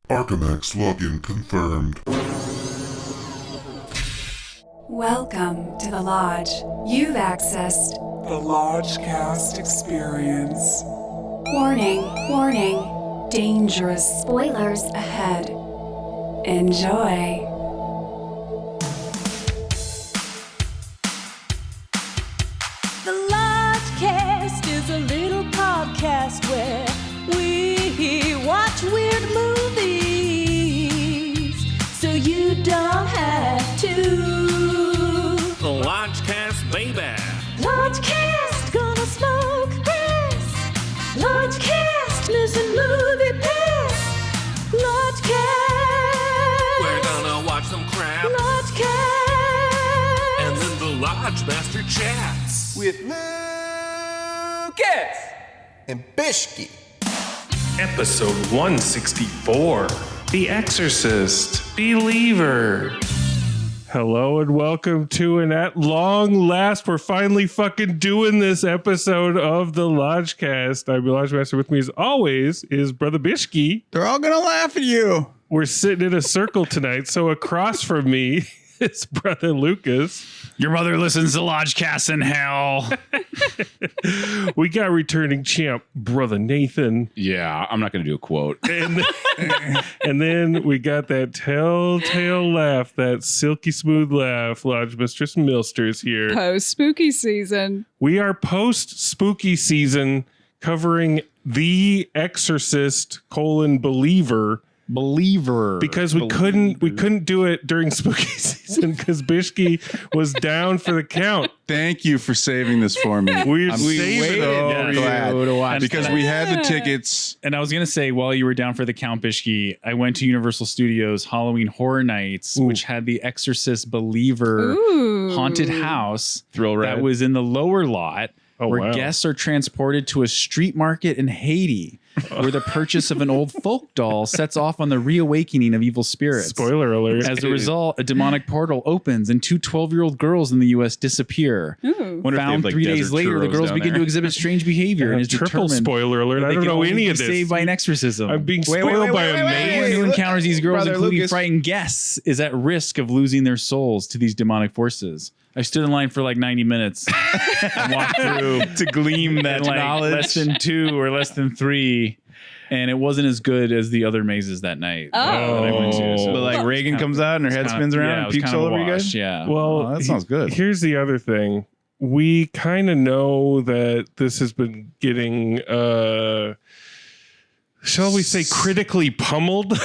Archimex login confirmed. Welcome to the Lodge. You've accessed The Lodgecast Experience. Warning, warning, dangerous spoilers ahead. Enjoy. The Lodgecast is a little podcast where we watch weird movies so you don't have to. The Lodgecast, baby. Lodgecast, gonna smoke grass. Lodgecast, missing movie pass. Lodgecast, We're gonna watch some crap. Lodgecast. And then the Lodge Master chats. With Lucas and Bishki. Episode 164, The Exorcist, Believer. Hello and welcome to, and at long last, we're finally fucking doing this episode of the Lodgecast. I'm your Lodge Master. With me as always is Brother Bishki. They're all gonna laugh at you. We're sitting in a circle tonight, so across from me is Brother Lucas. Your mother listens to Lodgecast in hell. We got returning champ, Brother Nathan. Yeah, I'm not gonna do a quote. And then we got that telltale laugh, that silky smooth laugh. Lodge Mistress Milster's here. Post spooky season. We are post spooky season covering The Exorcist : Believer. Because we couldn't do it during spooky season because Bishki was down for the count. Thank you for saving this for me. We I'm saving so it. glad to watch because we had the tickets. And I was going to say, while you were down for the Count Bishki, I went to Universal Studios Halloween Horror Nights, which had the Exorcist Believer haunted house Thrill ride. that was in the lower lot, where wow. guests are transported to a street market in Haiti, where the purchase of an old folk doll sets off on the reawakening of evil spirits. Spoiler alert. As a result, a demonic portal opens and two 12-year-old girls in the U.S. disappear. Found 3 days later, the girls begin to exhibit strange behavior and is triple determined spoiler alert. that I they don't can know only any be of this. saved by an exorcism. I'm being spoiled by a Anyone maze. who encounters these girls, Brother including Lucas. frightened guests, is at risk of losing their souls to these demonic forces. I stood in line for like 90 minutes and walked through to glean that and like knowledge. less than 2 or less than 3. And it wasn't as good as the other mazes that night that I went to. So But like Reagan comes out and her head spins around and peeks all over you guys. Yeah. Well, that sounds good. Here's the other thing. We kind of know that this has been getting, shall we say, critically pummeled.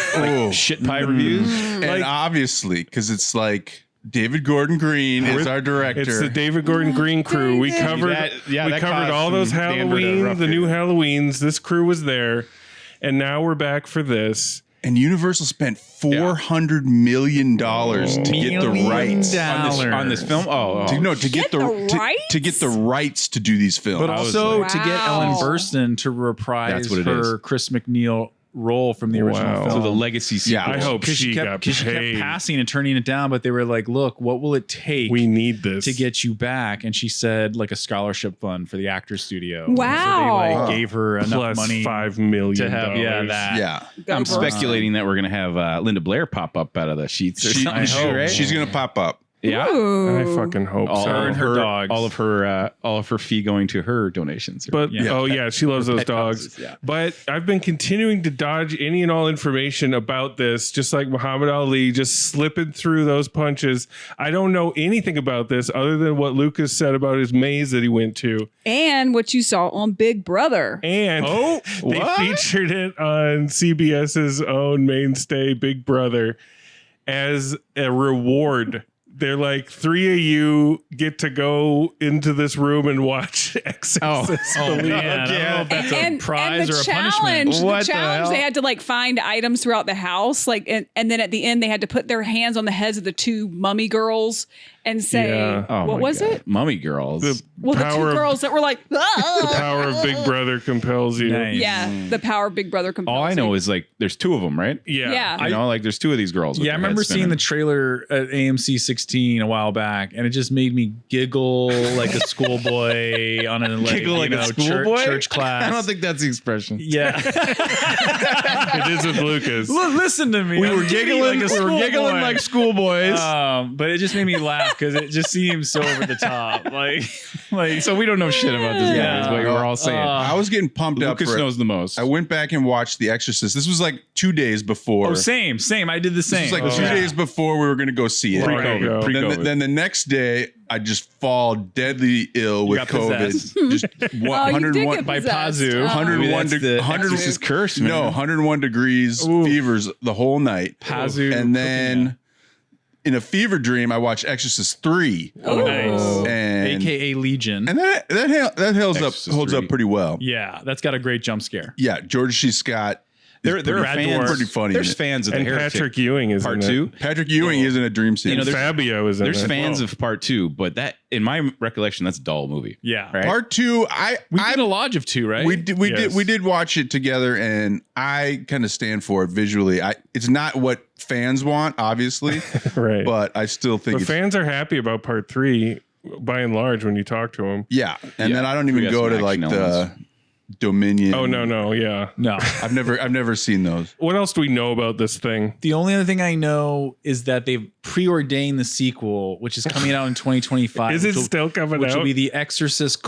Shit pie reviews. And obviously, because it's like David Gordon Green is our director. It's the David Gordon Green crew. We covered that covered all those costume damned Halloween, rough the here. new Halloweens. This crew was there. And now we're back for this. And Universal spent $400 million to get the rights on this film. to get the rights to do these films. But also like, to get wow. Ellen Burstyn to reprise That's what it her is. Chris MacNeil role from the original Wow. film. So the legacy sequel. I hope she got Because she kept paid. passing and turning it down, but they were like, look, what will it take We need this to get you back? And she said like a scholarship fund for the Actors Studio. Wow. So they like gave her enough plus money $5 million to have that. Yeah. I'm Speculating that we're going to have Linda Blair pop up out of the sheets or something. hope. She's going to pop up. Yeah. I fucking hope All so. and her dogs. all of her fee going to her donations. But she loves those pet dogs. houses, yeah. But I've been continuing to dodge any and all information about this, just like Muhammad Ali, just slipping through those punches. I don't know anything about this other than what Lucas said about his maze that he went to, And what you saw on Big Brother. and they featured it on CBS's own mainstay, Big Brother, as a reward. They're like, 3 of you get to go into this room and watch Exorcist. Man, I don't know if that's a prize or a punishment. The challenge, they had to like find items throughout the house, like, and then at the end they had to put their hands on the heads of the 2 mummy girls and say, Yeah. Oh what my was God. it? Mummy Girls. The Well, the two power of- girls that were like, The power of Big Brother compels you. Nice. yeah, the power of Big Brother compels All I know you. is like there's two of them, right? Yeah. Yeah. You know, like there's two of these girls. with Yeah, I their remember heads seeing spinning. the trailer at AMC 16 a while back, and it just made me giggle like a schoolboy on an Giggle like a church, schoolboy? church class. I don't think that's the expression. Yeah, It is with Lucas. listen to me. We I'm were giggling. like a we were giggling schoolboy. like schoolboys. But it just made me laugh because it just seems so over the top. Like so we don't know shit about this Yeah. movie. Is what we're all saying. I was getting pumped up Lucas for it. knows the most. I went back and watched The Exorcist. This was like 2 days before. oh, same. I did the This same. was like 2 days before we were going to go see it. There you go. Then the next day, I just fall deadly ill with got COVID. possessed. Just Oh, you did 101 get by possessed. Pazu. Oh. 101 Maybe that's the Exorcist curse, man. No, 101 degrees Ooh. fevers the whole night. Pazu And then in a fever dream, I watched Exorcist 3. Oh, nice. And AKA Legion. and that holds Exorcist up 3. pretty well. Yeah, that's got a great jump scare. Yeah, George C. Scott. There are Brad fans. Dourif. Pretty funny. There's fans of the And Heretic Patrick Ewing is part in it. 2. Patrick Ewing is in a dream scene. You know, there's- Fabio is in There's it. fans of part 2, but that, in my recollection, that's a dull movie. Yeah. Right? Part 2, We did a lodge of 2, right? we Yes. did watch it together, and I kind of stand for it visually. It's not what fans want, obviously, Right. but I still think But it's fans are happy about part 3 by and large when you talk to them. yeah. And Yeah. then I don't We even got go some to like action the elements. Dominion. Oh, no. Yeah. No. I've never seen those. What else do we know about this thing? The only other thing I know is that they've preordained the sequel, which is coming out in 2025. Is it still coming which out? will be The Exorcist: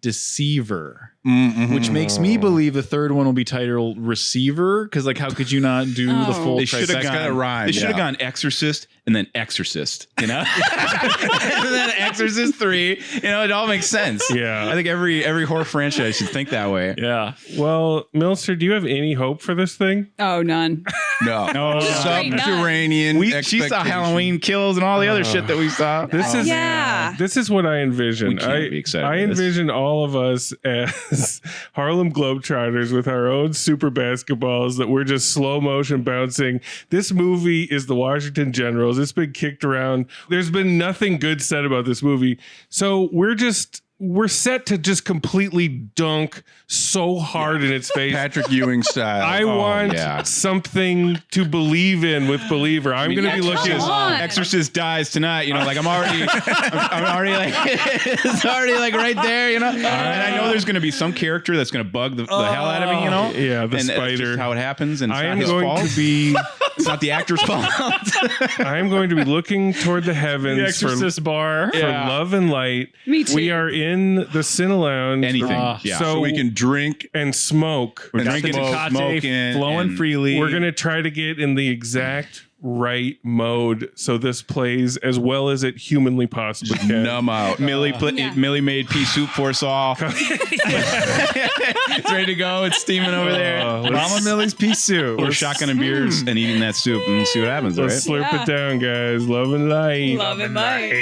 Deceiver. Mm-hmm. Which makes me believe the third one will be titled Receiver, because like how could you not do the full They should have trifecta? gotta rhyme, They should have yeah. gone Exorcist and then Exorcist, you know, and then Exorcist 3. You know, it all makes sense. Yeah. I think every horror franchise should think that way. Yeah. Well, Milster, do you have any hope for this thing? Oh, none. No, Straight none. subterranean. She saw expectation. Halloween Kills and all the other shit that we saw. This is Yeah. This is what I envision. We can't be excited I about this. envision all of us as Harlem Globetrotters with our own super basketballs that we're just slow motion bouncing. This movie is the Washington Generals. It's been kicked around. There's been nothing good said about this movie. So we're set to just completely dunk so hard in its face. Patrick Ewing style. I want yeah. something to believe in with Believer. I'm going to be looking. Come on. Exorcist dies tonight. You know, like I'm already like it's already like right there. You know, and I know there's going to be some character that's going to bug the hell out of me. You know, Yeah, the and that's spider. just how it happens, and it's I not am his going fault. to be. It's not the actor's fault. I am going to be looking toward the heavens The Exorcist bar. for love and light. Me too. We are in the Cine Lounge. Anything, yeah. so we can drink and smoke. and Got the smoke, Tecate smoking, flowing and freely. We're gonna try to get in the exact right mode so this plays as well as it humanly possibly can. numb out. Millie made pea soup for us all. It's ready to go. It's steaming over there. Mama Millie's pea soup. We're shotgunning beers and eating that soup, and we'll see what happens. Right? Let's slurp Yeah. it down, guys. Love and light. Love and light.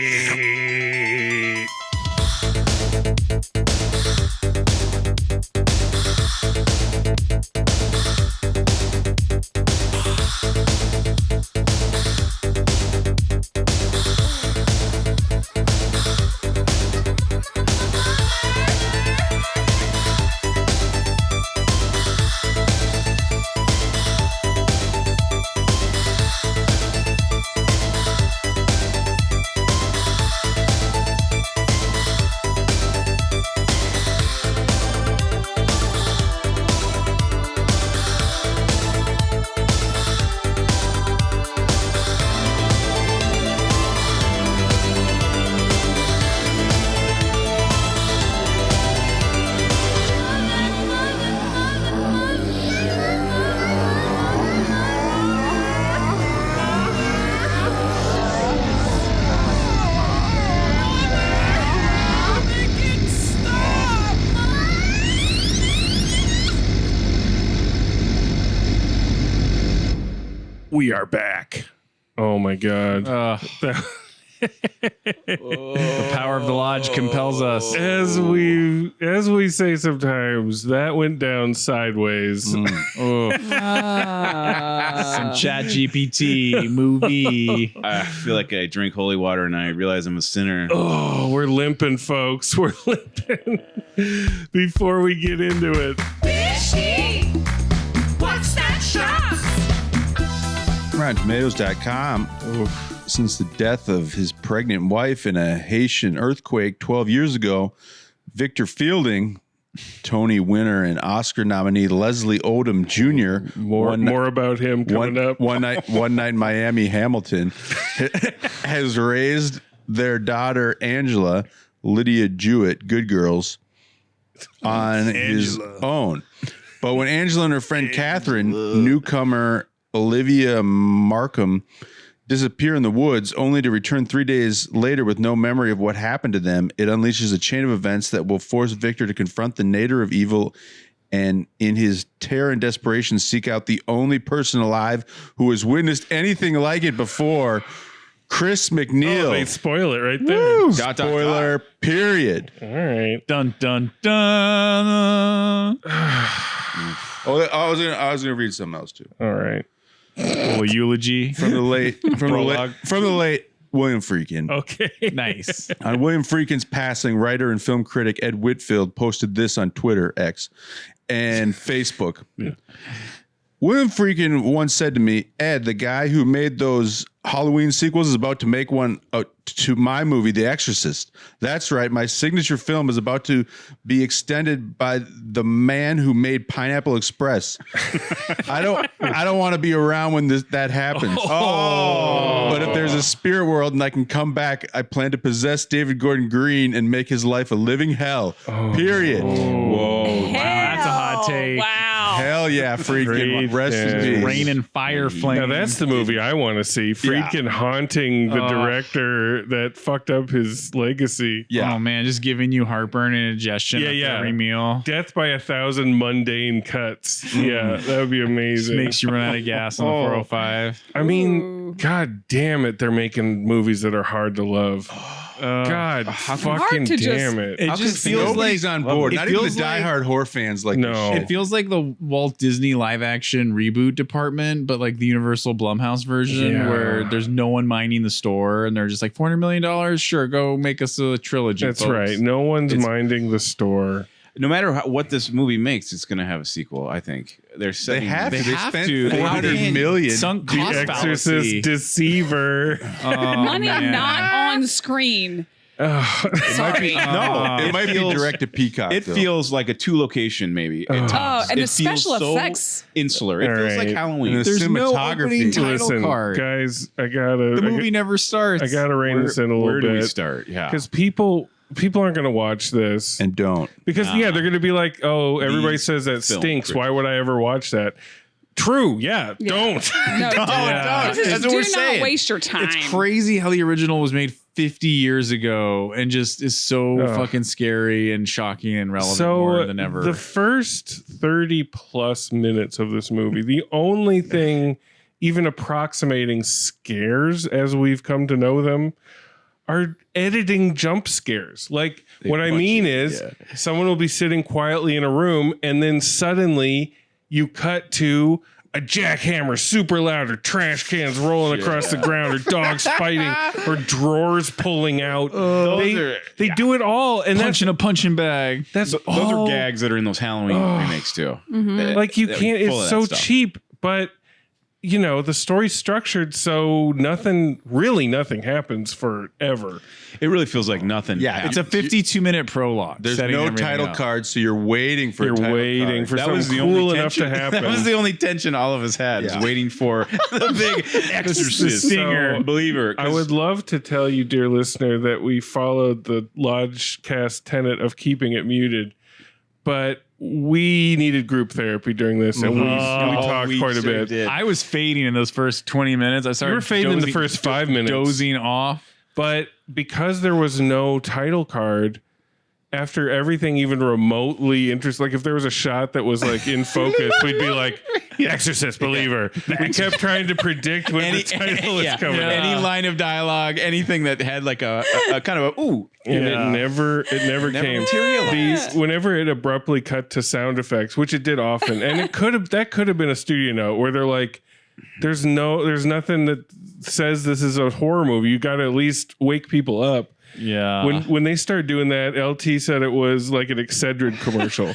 We are back. Oh my god. The power of the lodge compels us. As we say sometimes, that went down sideways. Some Chat GPT movie. I feel like I drink holy water and I realize I'm a sinner. Oh, we're limping, folks. We're limping. Before we get into it, Fishy! What's that shot? RottenTomatoes.com. Since the death of his pregnant wife in a Haitian earthquake 12 years ago, Victor Fielding, Tony winner and Oscar nominee Leslie Odom Jr. more about him coming up. One night Miami Hamilton has raised their daughter Angela, Lydia Jewett, Good Girls, on his own. But when Angela and her friend Catherine, newcomer Olivia Markham, disappear in the woods only to return 3 days later with no memory of what happened to them, it unleashes a chain of events that will force Victor to confront the nadir of evil and, in his terror and desperation, seek out the only person alive who has witnessed anything like it before, Chris MacNeil. Oh, they spoil it right there. Spoiler, period. All right. Dun dun dun. Oh, I was gonna read something else too. All right. Little eulogy From the late William Friedkin. Okay. Nice. On William Friedkin's passing, writer and film critic Ed Whitfield posted this on Twitter, X, and Facebook. William Friedkin once said to me, Ed, the guy who made those Halloween sequels is about to make one to my movie, The Exorcist. That's right. My signature film is about to be extended by the man who made Pineapple Express. I don't want to be around when that happens. But if there's a spirit world and I can come back, I plan to possess David Gordon Green and make his life a living hell. Period. Whoa. Wow, that's a hot take. Wow. Hell yeah, Friedkin. Rest in peace. Rain and fire flame. Now that's the movie I want to see. Friedkin haunting the director that fucked up his legacy. Yeah. Oh man, just giving you heartburn and indigestion after every meal. Death by 1,000 mundane cuts. Yeah, that would be amazing. Just makes you run out of gas on the 405. I mean, god damn it, they're making movies that are hard to love. God fucking damn it. It just feels like nobody's on board. it Not even the feels like- diehard horror fans like this shit. It feels like the Walt Disney live action reboot department, but like the Universal Blumhouse version where there's no one minding the store and they're just like $400 million. Sure, go make us a trilogy. That's folks. right. No one's minding the store. No matter what this movie makes, it's going to have a sequel. I think They have to. They spent to. $400 million. Sunk The cost Exorcist fallacy. Deceiver. Money man. not on screen. It might be it might be direct to Peacock. It though. feels like a 2 location maybe. Oh, and the It feels special so effects. insular. It All feels like right. Halloween. And the There's no cinematography. opening title Listen, card. guys, The movie never starts. I gotta rein this in a little Where do we bit start? Yeah. because people aren't gonna watch this and don't. because they're gonna be like, oh, everybody says that film stinks. critics. Why would I ever watch that? True. Yeah. Don't. No, don't. That's This is, what do we're not saying. waste your time. It's crazy how the original was made 50 years ago and just is so fucking scary and shocking and relevant more than ever. The first 30 plus minutes of this movie, the only thing even approximating scares as we've come to know them are editing jump scares. Like what I mean is someone will be sitting quietly in a room and then suddenly you cut to a jackhammer super loud or trash cans rolling across the ground or dogs fighting or drawers pulling out. They do it all. And punching a punching bag. that's Those all. are gags that are in those Halloween remakes too. Like you That- can't, full of it's that so stuff. cheap, but you know, the story's structured so nothing happens forever. It really feels like nothing. Yeah, It's a 52-minute prologue. There's setting no everything title up. card, so you're waiting for. You're a title waiting card. for That something was the cool only enough to tension. happen. That was the only tension all of us had, is waiting for the big Exorcist stinger. believer. I would love to tell you, dear listener, that we followed the Lodgecast tenet of keeping it muted, but we needed group therapy during this, and we talked quite a bit. I was fading in those first 20 minutes. I started You were fading in the first 5 minutes. dozing off. But because there was no title card, after everything even remotely interesting, like if there was a shot that was like in focus, we'd be like, Exorcist believer. We kept trying to predict when the title was coming out. Any line of dialogue, anything that had like a kind of a ooh. And it never came. materialized. Whenever it abruptly cut to sound effects, which it did often, and that could have been a studio note where they're like, there's nothing that says this is a horror movie. You got to at least wake people up. Yeah. When they started doing that, LT said it was like an Excedrin commercial.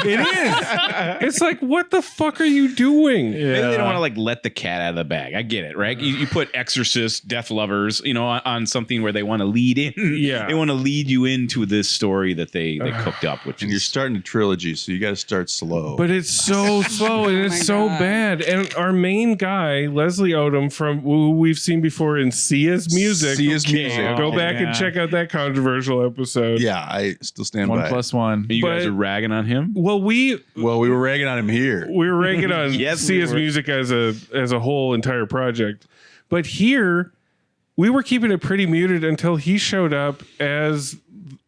It is. It's like, what the fuck are you doing? Maybe they don't want to like let the cat out of the bag. I get it, right? You put Exorcist, Death Lovers, on something where they want to lead in. Yeah. They want to lead you into this story that they cooked up, which And you're starting a trilogy, so you got to start slow. But it's so slow and it's so bad. And our main guy, Leslie Odom, from who we've seen before in Sia's Music. Go back and check out that controversial episode. Yeah, I still stand by 1+1. you guys are ragging on him. Well, we were ragging on him here. We were ragging on Yes, Sia's Music as a whole entire project. But here, we were keeping it pretty muted until he showed up as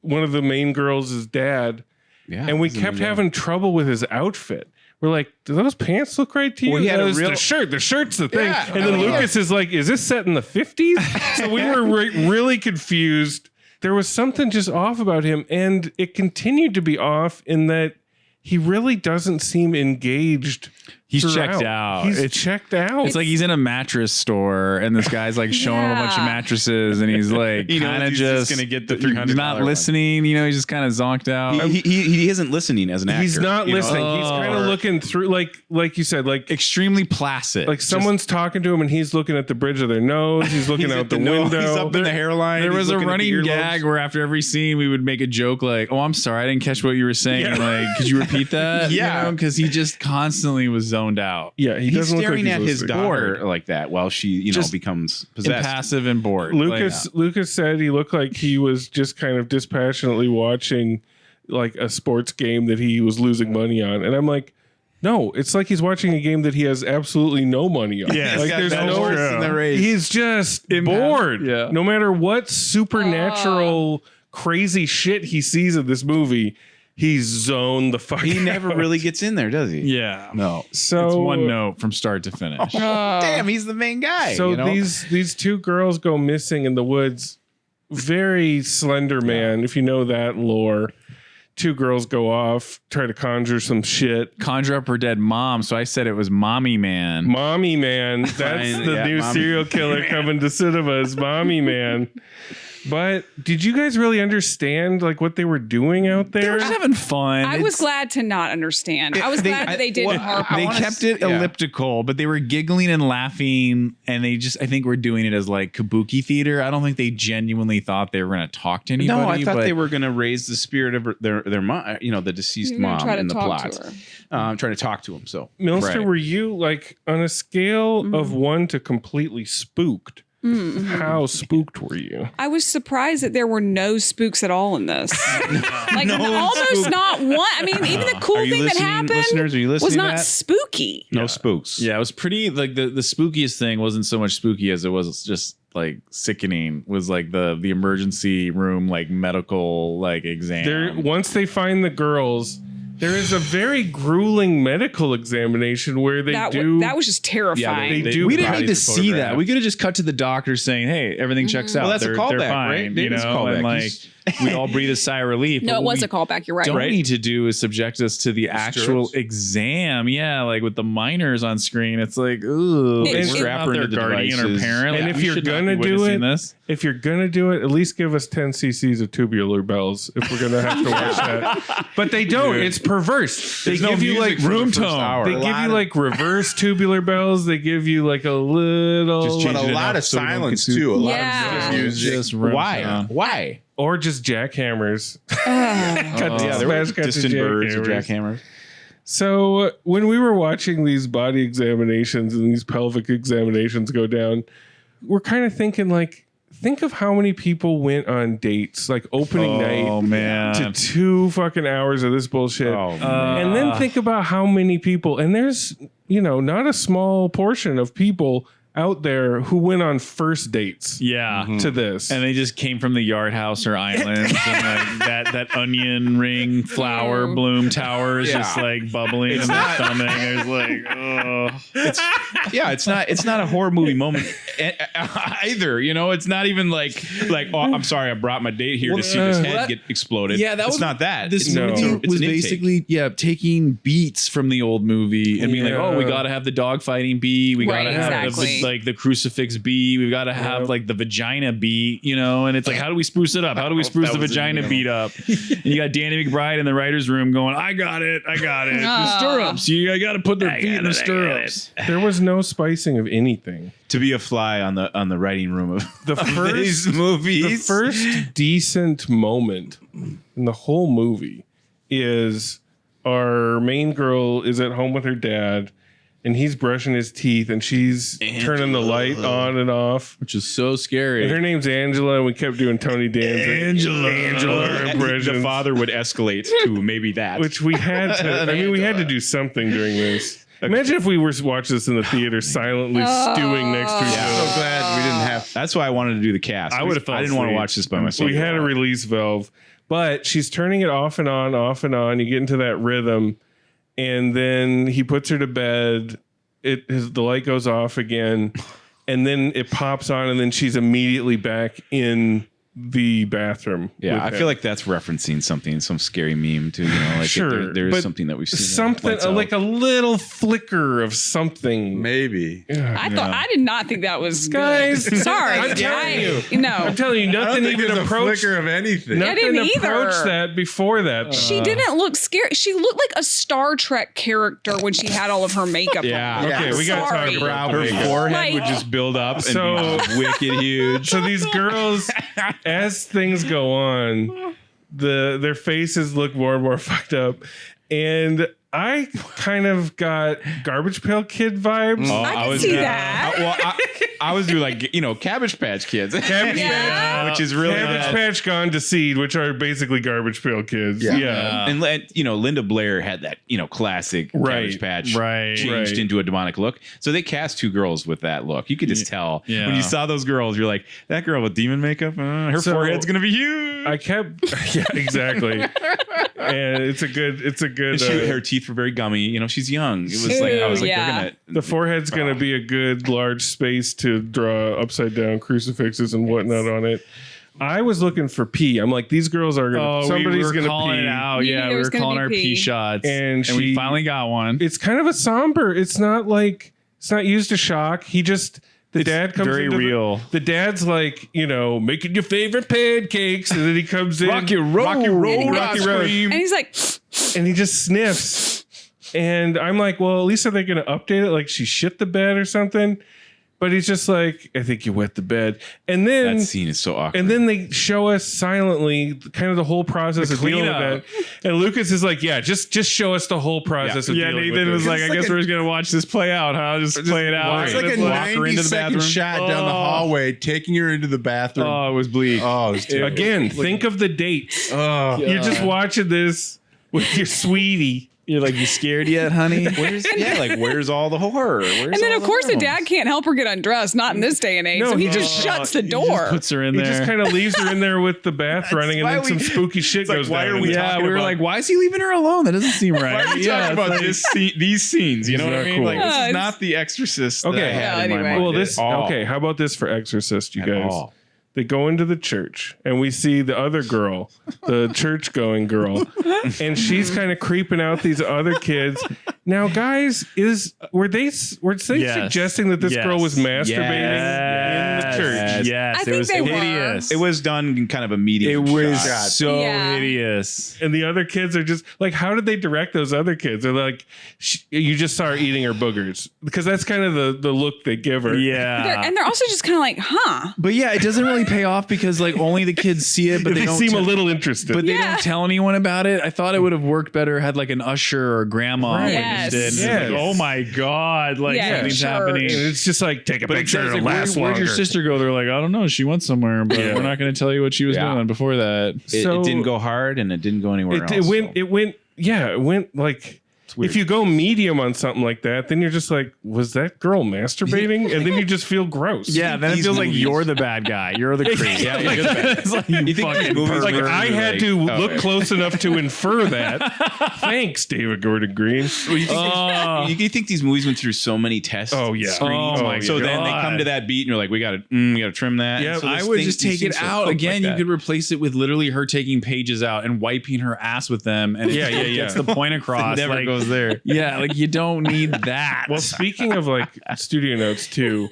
one of the main girls' dad. Yeah, and we kept having trouble with his outfit. We're like, do those pants look right to you? Well, he had a real- the shirt. The shirt's the thing. Yeah. And then Lucas is like, is this set in the 50s? So we were really confused. There was something just off about him. And it continued to be off in that he really doesn't seem engaged. He's throughout. checked out. He's checked out. It's like he's in a mattress store and this guy's like showing him a bunch of mattresses and he's like He knows kind of he's just gonna get the $300 He's not one. listening. He's just kind of zonked out. He isn't listening as an actor. He's not listening. He's kind of Oh. looking through, like you said, like extremely placid. like someone's talking to him and he's looking at the bridge of their nose. He's looking He's out at the nose, window. He's up in the hairline. There he's was a looking at the running earlobes. gag where after every scene we would make a joke like, "Oh, I'm sorry, I didn't catch what you were saying." Yeah. Like, could you repeat that? Yeah. Because he just constantly was zoned out. Yeah, he He's doesn't look like staring he's at his listening. daughter like that while she, Just becomes possessed. Impassive and bored. Lucas said he looked like he was just kind of dispassionately watching like a sports game that he was losing money on, and I'm like, no, it's like he's watching a game that he has absolutely no money on. Yeah, like he's got there's no no. horse in the race. He's just bored. Yeah. No matter what supernatural crazy shit he sees in this movie, he's zoned the fuck. He never out. really gets in there, does he? Yeah. No. So It's one note from start to finish. Damn, he's the main guy. So these two girls go missing in the woods. Very Slender Man, if you know that lore. Two girls go off, try to conjure some shit. Conjure up her dead mom. So I said it was Mommy Man. Mommy Man. That's Fine, the yeah, new Mommy serial killer coming to cinemas. Mommy Man. But did you guys really understand like what they were doing out They there? were just having fun. I was glad to not understand. I was glad that they didn't harp They on kept it elliptical, but they were giggling and laughing, and I think were doing it as like kabuki theater. I don't think they genuinely thought they were going to talk to anybody. No, I thought but they were going to raise the spirit of their mom, the deceased You're gonna mom try to in the talk plot. to her. Trying to talk to him. So, Milster, right. were you like on a scale of 1 to completely spooked? How spooked were you? I was surprised that there were no spooks at all in this. Like almost spooks. not one. I mean, even the cool Are you thing that listening, happened listeners? Are you listening was to not that? spooky. No spooks. Yeah, it was pretty like the spookiest thing wasn't so much spooky as it was just like sickening. Was like the emergency room like medical like exam. Once they find the girls, there is a very grueling medical examination where they That do. that was just terrifying. they do. we didn't need to bodies see that. photographed. We could have just cut to the doctor saying, "Hey, everything checks out. Well, that's a they're callback, fine." right? You It's a know, callback. and like He's- we all breathe a sigh of relief. No, But it was we a callback. You're right. Don't Right. need to do is subject us to the actual exam. Yeah, like with the minors on screen, it's like, ooh, And we're strap not her their into the guardian or devices. parent. And Like, if we you're should not gonna be do witnessing it, this. if you're gonna do it, at least give us 10 cc's of tubular bells. If we're gonna have to watch that, but they don't. It's perverse. They There's no give you music like for the room first tone. hour. They give you like reverse tubular bells. They give you like a little, But change a it lot enough of so we don't silence get too. A lot Yeah. of music. Just room Why? tone. Why? or just jackhammers. Yeah, there were Smash cut to distant birds and jackhammers. jackhammers. So when we were watching these body examinations and these pelvic examinations go down, we're kind of thinking like, think of how many people went on dates, like opening Oh night man. to 2 fucking hours of this bullshit. Oh, man. And then think about how many people, and there's, not a small portion of people out there who went on first dates Yeah. to this. And they just came from the Yard House or Islands, and like that onion ring flower bloom tower is just like bubbling in their stomach. It's like, oh, it's not a horror movie moment either. You know, it's not even like oh, I'm sorry, I brought my date here to see this head get exploded. Yeah, it's not that. This movie It's was an intake. basically taking beats from the old movie and being like, oh, we got to have the dog fighting beat, we got to have the crucifix beat, we've got to have like the vagina beat, you know. And it's like, how do we spruce it up? How do we spruce the vagina beat up? And you got Danny McBride in the writer's room going, I got it. The stirrups. You got to put their feet in the stirrups. There was no spicing of anything. To be a fly on the writing room of The first these movies. The first decent moment in the whole movie is our main girl is at home with her dad, and he's brushing his teeth, and she's turning the light on and off, which is so scary. And her name's Angela, and we kept doing Tony Danza. Angela impressions. The father would escalate to maybe that, which we had to. I mean, we had to do something during this. Imagine if we were to watch this in the theater, silently stewing next to each other. I'm so glad we didn't have. That's why I wanted to do the cast. I would have. I didn't want to watch this by myself. We had a release valve, but she's turning it off and on, off and on. You get into that rhythm, and then he puts her to bed. The light goes off again, and then it pops on, and then she's immediately back in the bathroom. Yeah, I feel like that's referencing some scary meme too. You know, like sure, there is something that we've seen. Something like a little flicker of something, maybe. I did not think that was guys. Good. Sorry, I'm telling you. No, I'm telling you, nothing even approached flicker of anything. Nothing didn't approached either. that before that. She didn't look scary. She looked like a Star Trek character when she had all of her makeup. Yeah. on. Okay, we got to talk about her makeup. forehead would just build up and be wicked huge. So these girls, as things go on, their faces look more and more fucked up, and I kind of got Garbage Pail Kid vibes. Oh, I can see that. I was doing like Cabbage Patch Kids, Patch, which is really Cabbage Patch gone to seed, which are basically Garbage Pail Kids. Yeah. And Linda Blair had that classic Cabbage Patch changed into a demonic look. So they cast two girls with that look. You could just tell when you saw those girls. You're like, that girl with demon makeup, her forehead's gonna be huge. I kept, exactly. And it's a good. Her teeth were very gummy. She's young. It was like I was like, they're gonna. The forehead's gonna be a good large space to draw upside down crucifixes and whatnot on it. I was looking for pee. I'm like, these girls are gonna. Somebody's we were gonna calling pee. it out. Yeah, we were calling our pee shots, and we finally got one. It's kind of a somber. It's not used to shock. The dad comes very real. The dad's like, making your favorite pancakes, and then he comes in, Rocky Road, and he's like, and he just sniffs, and I'm like, well, at least are they going to update it? Like she shit the bed or something? But he's just like, I think you wet the bed. And then that scene is so awkward. And then they show us silently kind of the whole process of dealing with that. And Lucas is like, yeah, just show us the whole process of dealing with it. Yeah, Nathan was like, I guess we're just going to watch this play out, huh? Just play it out. It's like a 90-second shot down the hallway, taking her into the bathroom. Oh, it was bleak. Oh, it was terrible. Again, think of the dates. You're just watching this with your sweetie. You're like, you scared yet, honey? Where's all the horror? And then of course the dad can't help her get undressed. Not in this day and age. No, so he just shuts the door. Just puts her in there. He just kind of leaves her in there with the bath running, and then some spooky shit goes down. Why are we talking we were about, like, why is he leaving her alone? That doesn't seem right. Why are we talking about these scenes? You know what I mean? Cool. Like, this is not the Exorcist. That I had in my mind. Well, how about this for Exorcist, you guys? They go into the church, and we see the other girl, the church-going girl, and she's kind of creeping out these other kids. Now, guys, were they suggesting that this girl was masturbating in the church? Yes, it was hideous. It was done in kind of a medium. It was shot. so hideous. And the other kids are just like, how did they direct those other kids? They're like, you just saw her eating her boogers, because that's kind of the look they give her. Yeah, and they're also just kind of like, huh? But yeah, it doesn't really pay off because like only the kids see it, but they don't seem a little interested. But they don't tell anyone about it. I thought it would have worked better had like an usher or grandma witnessed it. Yes. Like, oh my god, like something's happening. And it's just like, take a picture. It'll last Where'd longer. your sister go? They're like, I don't know. She went somewhere, but we're not going to tell you what she was doing before that. It didn't go hard, and it didn't go anywhere else. It went like if you go medium on something like that, then you're just like, was that girl masturbating? And then you just feel gross. Yeah, then it feels like you're the bad guy. You're the creep. Yeah, you're the bad. It's like, you fucking Like pervert. I had to look close enough to infer that. Thanks, David Gordon Green. You think these movies went through so many tests? Oh yeah. Oh my So then they come to that beat and you're like, we gotta trim that. Yeah, So I this would thing- just these take it things are out cooked again. like You could replace it with literally her taking pages out and wiping her ass with them, and Yeah. gets the point across. It never like, goes there. Yeah, like you don't need that. Well, speaking of like studio notes too,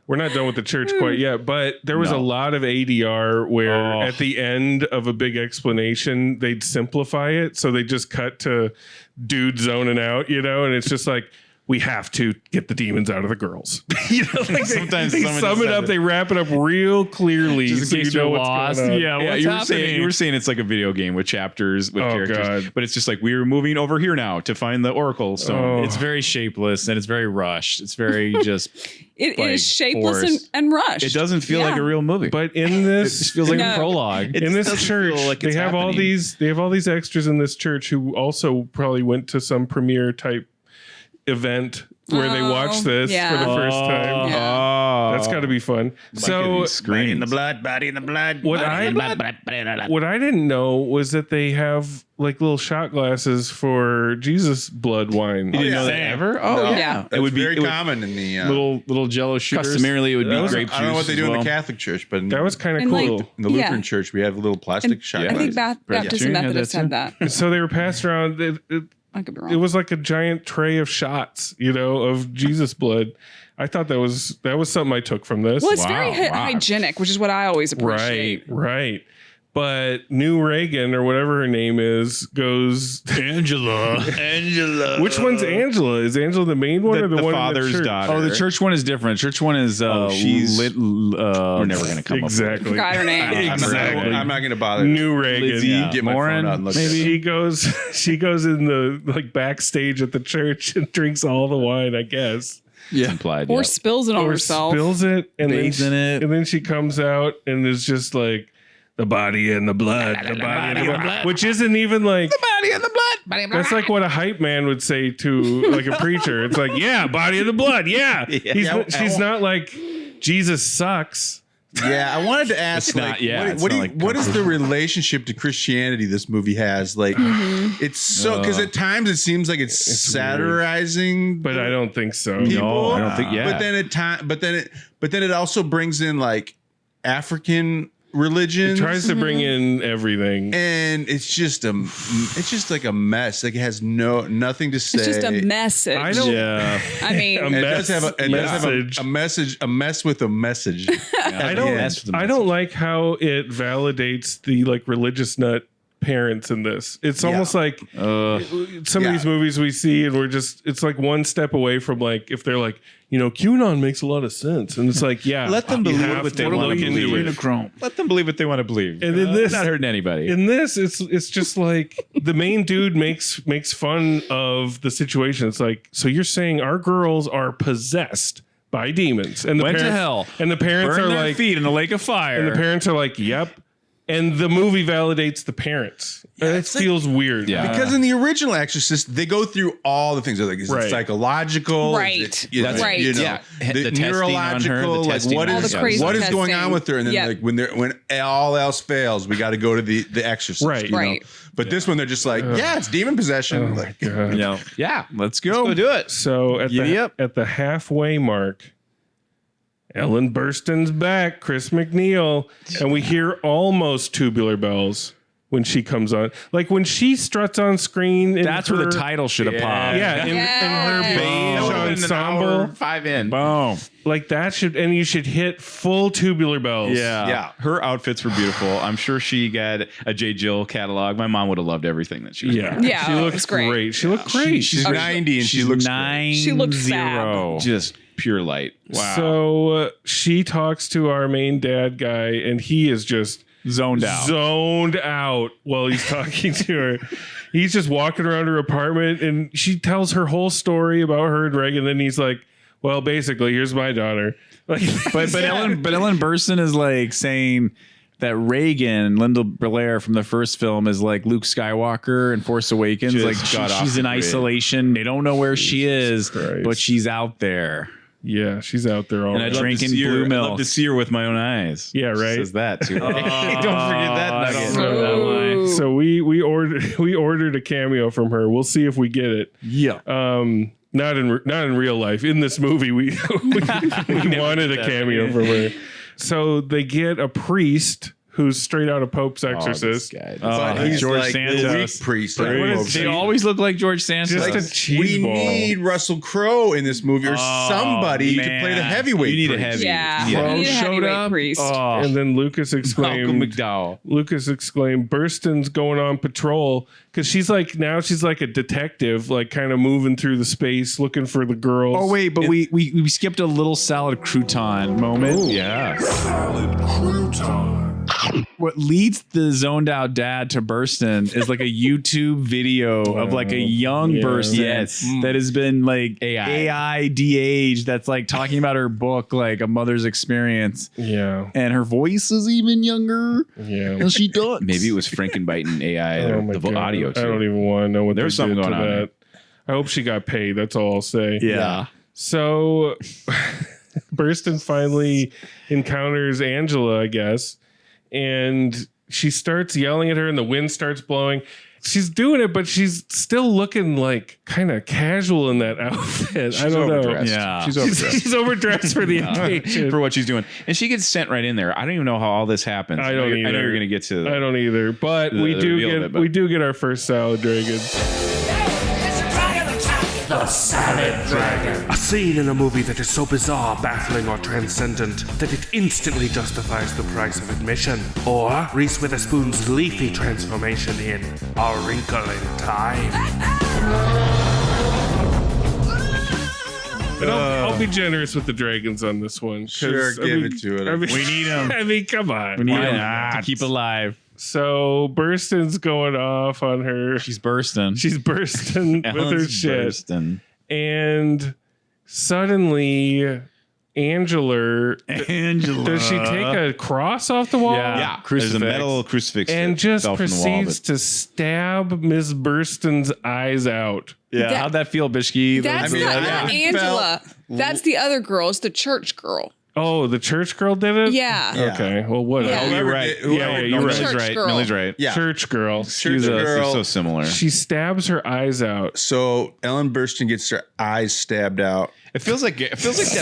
we're not done with the church quite yet, but there was a lot of ADR where at the end of a big explanation, they'd simplify it. So they just cut to dude zoning out, and it's just like, we have to get the demons out of the girls. Like Sometimes they someone sum just it up, says they wrap it up real clearly, Just in so you case know you're what's lost. going on. Yeah, Yeah, what's happening? you were saying it's like a video game with chapters with characters, God. but it's just like we're moving over here now to find the Oracle Stone. It's very shapeless and it's very rushed. It's very just. It like, is shapeless forced. and rushed. It doesn't feel like a real movie. But in this, It feels like No. a prologue. in this doesn't church, feel like they it's have all happening. these extras in this church who also probably went to some premiere type event where they watched this for the first time. Yeah. That's got to be fun. So screen the blood, body in the blood. what I didn't know was that they have like little shot glasses for Jesus blood wine. You didn't yeah. know that ever? Oh No. Yeah. It would be very common in the little Jello shooters. Customarily, it would be That was- grape juice. I don't know what they as do in well. the Catholic Church, but That was kind of And, like, cool. in the Lutheran Yeah. Church, we have little plastic shot I think glasses. Baptist True, and yeah, Methodist that had too. that. So they were passed around. I could be wrong. It was like a giant tray of shots, of Jesus blood. I thought that was something I took from this. well, it's very Wow. hygienic, which is what I always appreciate. Right. But New Reagan or whatever her name is goes Angela. Which one's Angela? Is Angela the main one or the one in the father's church? daughter. Oh, the church one is different. Church one is she's- we're We're never gonna come up Exactly. Forgot her name. Exactly. I'm not going to bother. New Reagan. Lizzie Get my Morin, phone out and look. maybe? She goes in the backstage at the church and drinks all the wine, I guess. implied. Or yeah. spills it on Or herself. spills it and Bathes in it. And then she comes out and is just like the body and the blood, the body and the blood, which isn't even like Body in the blood. that's like what a hype man would say to like a preacher. It's like, yeah, body of the blood, yeah. She's not like Jesus sucks. Yeah, I wanted to ask, not- yeah, it's what not like what is the relationship to Christianity this movie has? Like, it's so because at times it seems like it's satirizing, But I don't think so. people. I don't think- yeah. But then but then it also brings in like African religions. It tries to bring in everything. and it's just like a mess. Like it has nothing to say. It's just a message. I don't Yeah. I mean, A And it does have a message. message, a mess with a message. I don't like how it validates the like religious nut parents in this. It's almost like some of these movies we see and it's like one step away from like if they're like, QAnon makes a lot of sense. And it's like, yeah, Let them you believe have what they to want look to into believe. it. Let them believe what they want to believe. And in this- not hurting anybody. In this, it's just like the main dude makes fun of the situation. It's like, so you're saying our girls are possessed by demons and the Went to parents, hell. and the parents Burn are their like, feet in a lake of fire. and the parents are like, yep. And the movie validates the parents. And it feels weird. Yeah. Because in the original Exorcist, they go through all the things. They're like, is Right. it psychological? Right. Is it, Right. You know, Yeah. the, The testing on her, neurological. the Like, testing what on All is the crazy what is going testing. on with her? And then Yep. like when all else fails, we got to go to the Exorcist. Right. You know? Right. But this one, they're just like, yeah, it's demon possession. Oh Like, my God. Yeah, let's go. do it. So at Giddy up. at the halfway mark, Ellen Burstyn's back, Chris MacNeil, and we hear almost tubular bells when she comes on. Like when she struts on screen. In That's where the title should have popped. Yeah, in her beige ensemble. 5 in. Boom. Like that and you should hit full tubular bells. Yeah, her outfits were beautiful. I'm sure she got a J. Jill catalog. My mom would have loved everything that she was wearing. Yeah, she it looks was great. She looked great. she's 90 and she looks great. She looked 9-0. Just pure light. Wow. So she talks to our main dad guy, and he is just Zoned out. while he's talking to her. He's just walking around her apartment, and she tells her whole story about her and Reagan. And then he's like, "Well, basically, here's my daughter." Like, But Ellen Burstyn is like saying that Reagan, Linda Blair from the first film, is like Luke Skywalker in Force Awakens. Just like got off she's the in grid. isolation. They don't know where she is, Christ. but she's out there. Yeah, she's out there all And I right. drinking love to see blue her, milk. I love to see her with my own eyes. Yeah, right. She says that too. Don't forget that I nugget. don't know that line. So we ordered a cameo from her. We'll see if we get it. Yeah. Not in real life. In this movie, we wanted a cameo from her. So they get a priest who's straight out of Pope's Exorcist. But he's George like Santos. the weak priest. What is They always look like George Santos. Just Like, a cheese we ball. need Russell Crowe in this movie or somebody to play the man. heavyweight. You need a priest. heavy. Yeah. Yeah. We need a showed heavyweight up. priest. Oh. And then Lucas Malcolm exclaimed, McDowell. Burston's going on patrol because she's like a detective, like kind of moving through the space looking for the girls. Oh wait, but we skipped a little salad crouton moment. Yeah. What leads the zoned out dad to Burstyn is like a YouTube video of like a young Yeah. Burstyn that has been like AI de-aged, that's like talking about her book, like A Mother's Experience. Yeah. And her voice is even younger. Yeah. And she does. Maybe it was Frankenbiting AI, Oh my the God. audio too. I don't even want to know what There's they did something to going on that. I hope she got paid. That's all I'll say. Yeah. So Burstyn finally encounters Angela, I guess, and she starts yelling at her and the wind starts blowing. She's doing it, but she's still looking like kind of casual in that outfit. I don't know. overdressed. Yeah. She's overdressed. She's overdressed for the occasion. for what she's doing. And she gets sent right in there. I don't even know how all this happens. I don't I know either. you're going to get to I don't either, but the we do reveal of get it, but- we do get our first salad dragon. The Salad Dragon. A scene in a movie that is so bizarre, baffling, or transcendent that it instantly justifies the price of admission. Or Reese Witherspoon's leafy transformation in A Wrinkle in Time. And I'll be generous with the dragons on this one. 'cause, Sure, give it to it. We need them. I mean, come on. We need Why them not? to keep alive. So Burstyn's going off on her. She's bursting. She's bursting with her Ellen's shit. bursting. And suddenly, Angela, does she take a cross off the wall? Yeah. Yeah, Crucifix. there's a metal crucifix And that just fell from the wall, proceeds to stab Miss Burstyn's eyes out. Yeah. That- How'd that feel, Bishki? That's not Angela. That's the other girl. It's the church girl. Oh, the church girl did it? Yeah. Okay. Well, what? Yeah. Oh, Whoever you're right. did- whoever- Yeah, no, you're right. Church Millie's right. girl. Millie's right. Yeah. Church girl. Church They're girl. so similar. She stabs her eyes out. So Ellen Burstyn gets her eyes stabbed out. It feels like that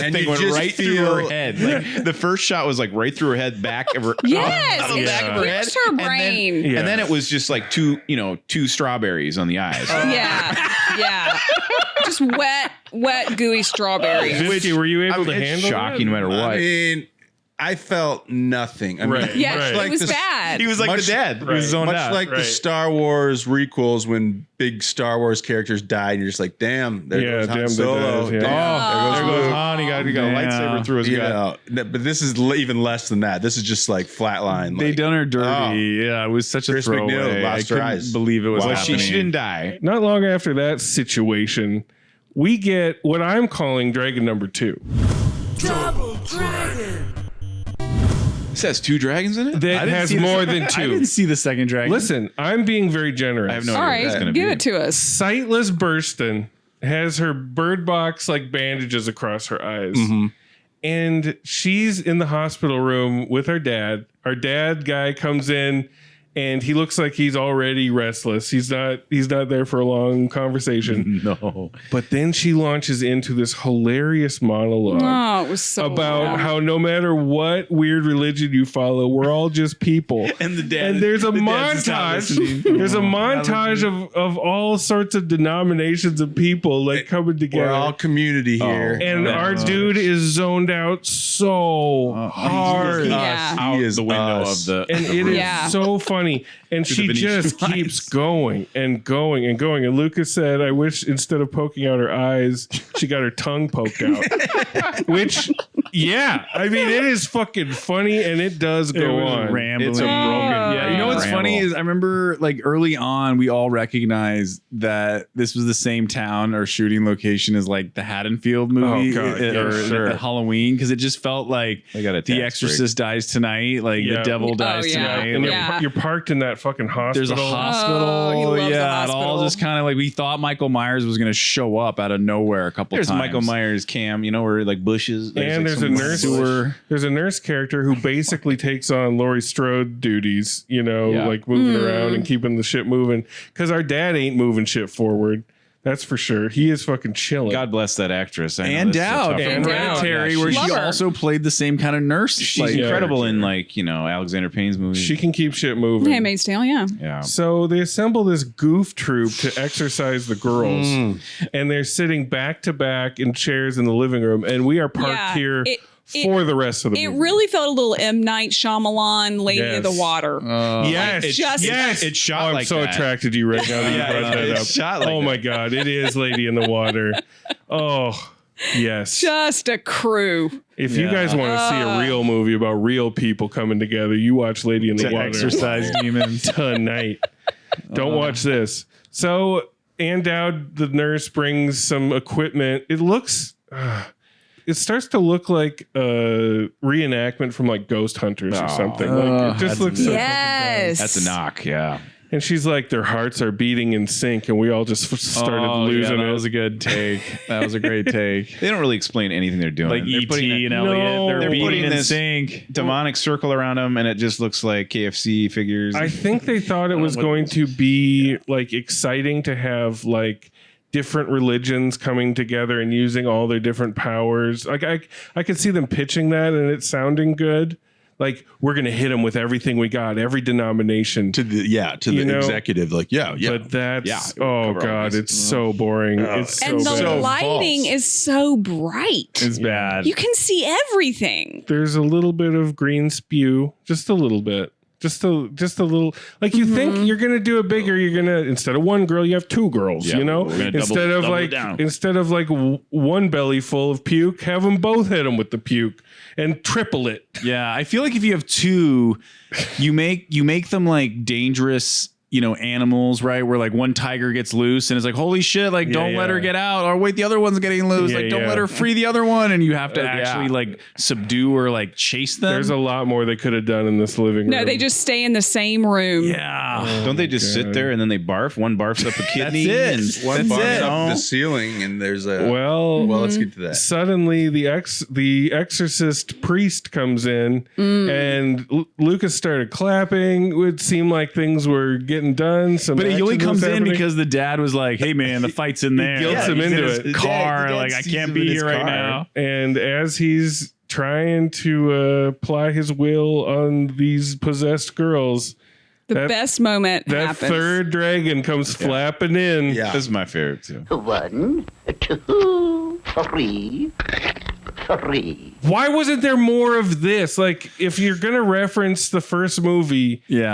And thing you went just right through her feel- head. Like the first shot was like right through her head, back of her. Yes, out of the it back of her head, pierced her and then- brain. Yeah. And then it was just like two strawberries on the eyes. Yeah. Just wet, gooey strawberries. Vicky, were you able to It's handle shocking no that? matter what. I mean, I felt nothing. I Right. mean, Yeah, much it like was the- bad. He was like Much- the dad. He right. was zoned Much out. like the Right. Star Wars requels when big Star Wars characters died, and you're just like, damn, there Yeah, goes Han damn, they Solo. did, yeah. Damn, there goes Han. He got a lightsaber through his You gut. know, but this is even less than that. This is just like flatline. They like, done her dirty. Oh. Yeah, it was such a Chris throwaway. MacNeil lost I her couldn't eyes. believe it was Well, happening. she didn't die. Not long after that situation, we get what I'm calling Dragon number 2. This has two dragons in it. That has more than I 2. didn't see the second dragon. Listen, I'm being very generous. I have no All idea what it's right, gonna give be. it to us. Sightless Burstyn has her bird box like bandages across her eyes. And she's in the hospital room with her dad. Our dad guy comes in and he looks like he's already restless. He's not there for a long conversation. No. But then she launches into this hilarious monologue. Oh, it was so About bad. how no matter what weird religion you follow, we're all just people. And the dad. And there's a the dad's not montage. listening. There's a montage of all sorts of denominations of people like coming together. we're all community here. And our dude is zoned out so hard. Yeah. out He is the window us. of the. And it is Yeah. so funny. And Through she the Venetian just blinds. keeps going and going and going. And Lucas said, I wish instead of poking out her eyes, she got her tongue poked out. Which, yeah, I mean, it is fucking funny and it does go on. Rambling. It's a broken. Oh. Yeah, you know what's funny is I remember like early on, we all recognized that this was the same town or shooting location as like the Haddonfield movie or Halloween, because it just felt like The Exorcist dies tonight, like the devil dies tonight. And you're parked in that fucking hospital. There's a hospital. He loves the It all just kind of like we thought Michael Myers was going to show up out of nowhere a couple times. There's Michael Myers cam, where like bushes. And there's a nurse. There's a nurse character who basically takes on Laurie Strode duties, like moving around and keeping the shit moving. Because our dad ain't moving shit forward. That's for sure. He is fucking chilling. God bless that actress. Ann Dowd from Hereditary, where she also played the same kind of nurse. She's incredible in Alexander Payne's movies. She can keep shit moving. Handmaid's Tale, yeah. So they assemble this goof troop to exorcise the girls, and they're sitting back to back in chairs in the living room, and we are parked here for the rest of the movie. It really felt a little M. Night Shyamalan, Lady of the Water. It's shot like I'm so that. attracted to you right now that you brought that up. Shot like my God, it is Lady in the Water. Oh, yes. Just a crew. If you guys want to see a real movie about real people coming together, you watch Lady in the Water. Exorcise demons tonight. Don't watch this. So Ann Dowd, the nurse, brings some equipment. It looks... it starts to look like a reenactment from like Ghost Hunters or something. It just looks yes. That's a knock, yeah. And she's like, their hearts are beating in sync, and we all just started losing it. That was a good take. That was a great take. They don't really explain anything they're doing. Like E.T. and Elliot, they're beating in sync. Demonic circle around them, and it just looks like KFC figures. I think they thought it was going to be like exciting to have like different religions coming together and using all their different powers. Like I could see them pitching that and it sounding good. Like, we're going to hit them with everything we got, every denomination. To the executive. Like, But that's, oh God, it's so boring. It's so and the bad. lighting is so bright. It's bad. You can see everything. There's a little bit of green spew, just a little bit. Just a little, like you think you're gonna do it bigger. You're gonna, instead of one girl, you have two girls. Instead of like one belly full of puke, have them both hit them with the puke and triple it. Yeah, I feel like if you have two, you make them like dangerous, animals, right? Where like one tiger gets loose and it's like, holy shit, like don't let her get out, or wait, the other one's getting loose, don't let her free the other one, and you have to actually like subdue or like chase them. There's a lot more they could have done in this living room. No, they just stay in the same room. Yeah. Don't they just sit there and then they barf? One barfs up a kidney. That's it. One barfs up the ceiling, and there's a well, let's get to that. Suddenly the exorcist priest comes in, and Lucas started clapping. It would seem like things were getting done. But he only comes in because the dad was like, hey man, the fight's in there. He guilts him into his it. Car, like I can't be here right now. And as he's trying to apply his will on these possessed girls, the best moment that happens. Third dragon comes flapping in. Yeah, this is my favorite too. 1, 2, 3. Why wasn't there more of this? Like, if you're gonna reference the first movie, just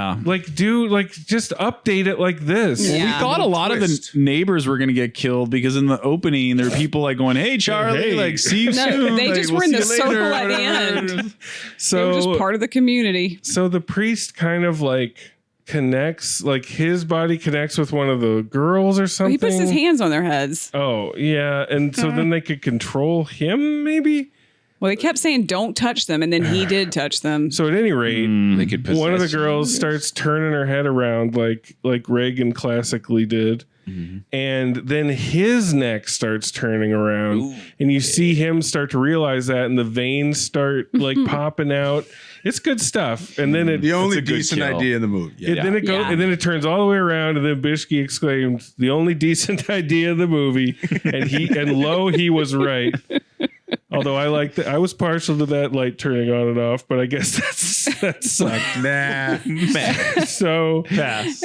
update it like this. Yeah. We thought a lot of the neighbors were gonna get killed because in the opening there were people like going, "Hey Charlie, like see you soon." They just were in the circle at the end. So they were just part of the community. So the priest kind of like connects, like his body connects with one of the girls or something. He puts his hands on their heads. Oh yeah, and so then they could control him, maybe. Well, they kept saying don't touch them, and then he did touch them. So at any rate, they could one of the girls starts turning her head around like Reagan classically did. And then his neck starts turning around, and you see him start to realize that, and the veins start like popping out. It's good stuff. And then the only decent idea in the movie. And then it goes, and then it turns all the way around, and then Bishke exclaims, "The only decent idea of the movie," and he was right. Although I was partial to that light turning on and off, but I guess that sucked. Nah. So pass.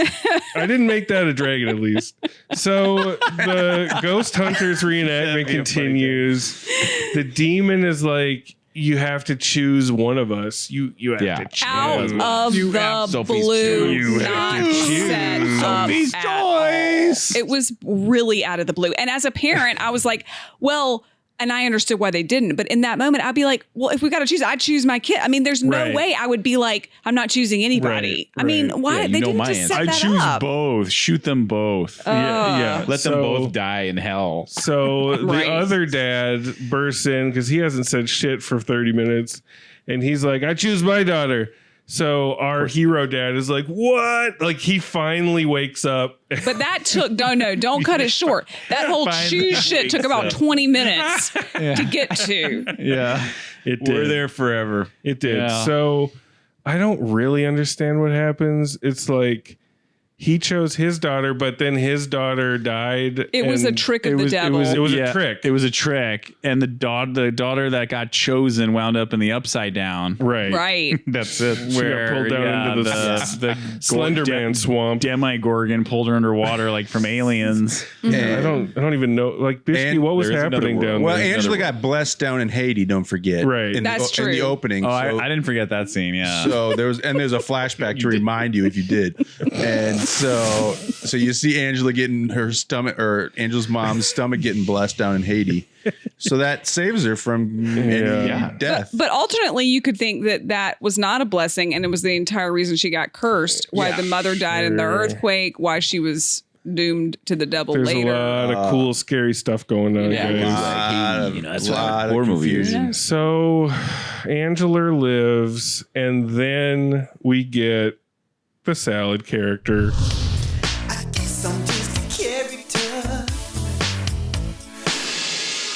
I didn't make that a dragon, at least. So the Ghost Hunters reenactment continues. The demon is like, you have to choose one of us. You have to choose. Out of the blue. You have to choose. Sophie's choice. It was really out of the blue. And as a parent, I was like, well, And I understood why they didn't. But in that moment, I'd be like, well, if we got to choose, I'd choose my kid. I mean, there's no way I would be like, I'm not choosing anybody. I mean, why? They didn't just set I'd that choose up. both. Shoot them both. Let them both die in hell. So the other dad bursts in because he hasn't said shit for 30 minutes. And he's like, I choose my daughter. So our hero dad is like, what? Like he finally wakes up. But that took, don't cut it short. That whole choose shit took about 20 minutes to get to. Yeah. It did. We're there forever. It did. Yeah. So I don't really understand what happens. It's like he chose his daughter, but then his daughter died. It was a trick of the devil. It was a trick. It was a trick. And the daughter that got chosen wound up in the upside down. Right. That's it. She got pulled down into the Slender Man swamp. Demigorgon pulled her underwater like from Aliens. I don't even know. Like, Bishki, what was happening down well, there? Well, Angela got blessed down in Haiti, don't forget. Right. That's In true. the opening. Oh, I didn't forget that scene, yeah. So there's a flashback to remind you if you did. And so you see Angela getting her stomach, or Angela's mom's stomach getting blessed down in Haiti. So that saves her from any death. But alternately, you could think that was not a blessing, and it was the entire reason she got cursed. Why the mother died in the earthquake. Why she was doomed to the devil There's later. a lot of cool, scary stuff going on, guys. That's a lot of confusion. So Angela lives, and then we get the salad character.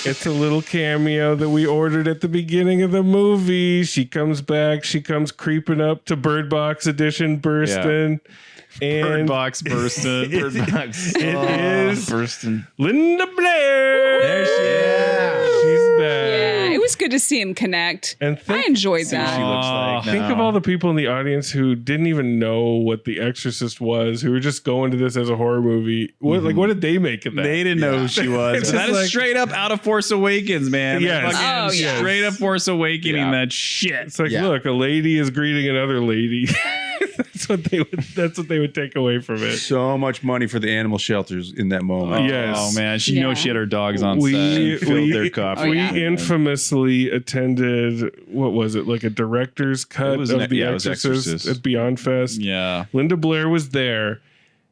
It's a little cameo that we ordered at the beginning of the movie. She comes back. She comes creeping up to Bird Box Edition Burstyn. And Bird Box Burstyn. Bird Box. It is Burstyn. Linda Blair. There she is. She's back. Yeah, it was good to see him connect. And I enjoyed She that. looks like Think of all the people in the audience who didn't even know what The Exorcist was, who were just going to this as a horror movie. What what did they make of that? They didn't know who she was. It's That just is like- straight up out of Force Awakens, man. Yes. Fucking Oh, yeah. Straight up Force Awakening that shit. It's like, look, a lady is greeting another lady. That's what they would take away from it. So much money for the animal shelters in that moment. Yes. Oh man, she knows she had her dogs on We- set. Filled we- their coffee. We infamously attended, what was it, like a director's cut It was of an- The yeah, it was Exorcist Exorcist. at Beyond Fest. Yeah. Linda Blair was there.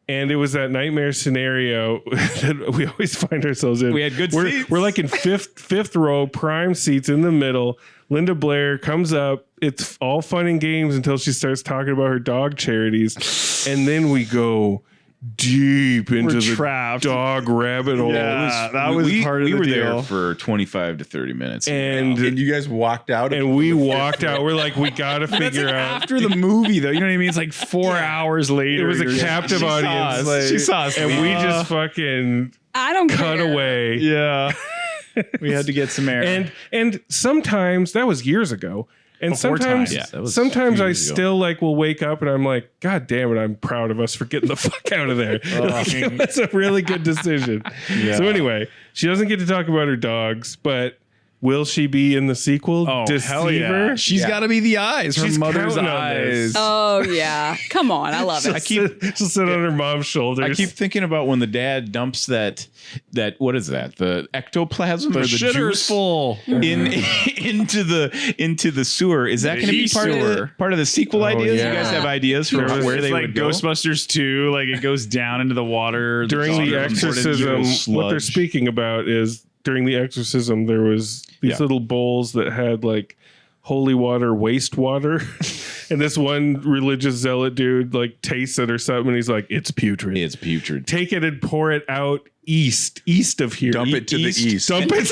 And it was that nightmare scenario that we always find ourselves in. We had good we're, seats. We're like in fifth row, prime seats in the middle. Linda Blair comes up. It's all fun and games until she starts talking about her dog charities. And then we go deep into the trapped. dog rabbit hole. Yeah, that was part of we the were deal. there for 25 to 30 minutes. And you guys walked out. And we walked out. We're like, we got to figure out. After the movie, though, you know what I mean? It's like 4 hours later. It was a You're- captive She saw audience. us. She saw us. And we just fucking I don't cut care. away. Yeah. We had to get some air. And sometimes that was years ago. And Before sometimes time. Yeah, that was sometimes a few I years ago. still like will wake up and I'm like, God damn it, I'm proud of us for getting the fuck out of there. Like, it was a really good decision. So anyway, she doesn't get to talk about her dogs, but will she be in the sequel? Oh, Deceiver? hell yeah. She's got to be the eyes. Her She's mother's counting on this. eyes. Oh, yeah. Come on. I love it. She'll sit on her mom's shoulders. I keep thinking about when the dad dumps that what is that? The ectoplasm The or the shitter's juice full. into the sewer. Is that going to be part of the sequel ideas? yeah. You guys have ideas for where It's they like would go? Ghostbusters 2, like it goes down into the water. during dog the is imported exorcism, sludge. what they're speaking about is during the exorcism, there was these little bowls that had like holy water, wastewater. And this one religious zealot dude like tastes it or something. And he's like, it's putrid. It's putrid. Take it and pour it out east of here. Dump it to the east. Dump it.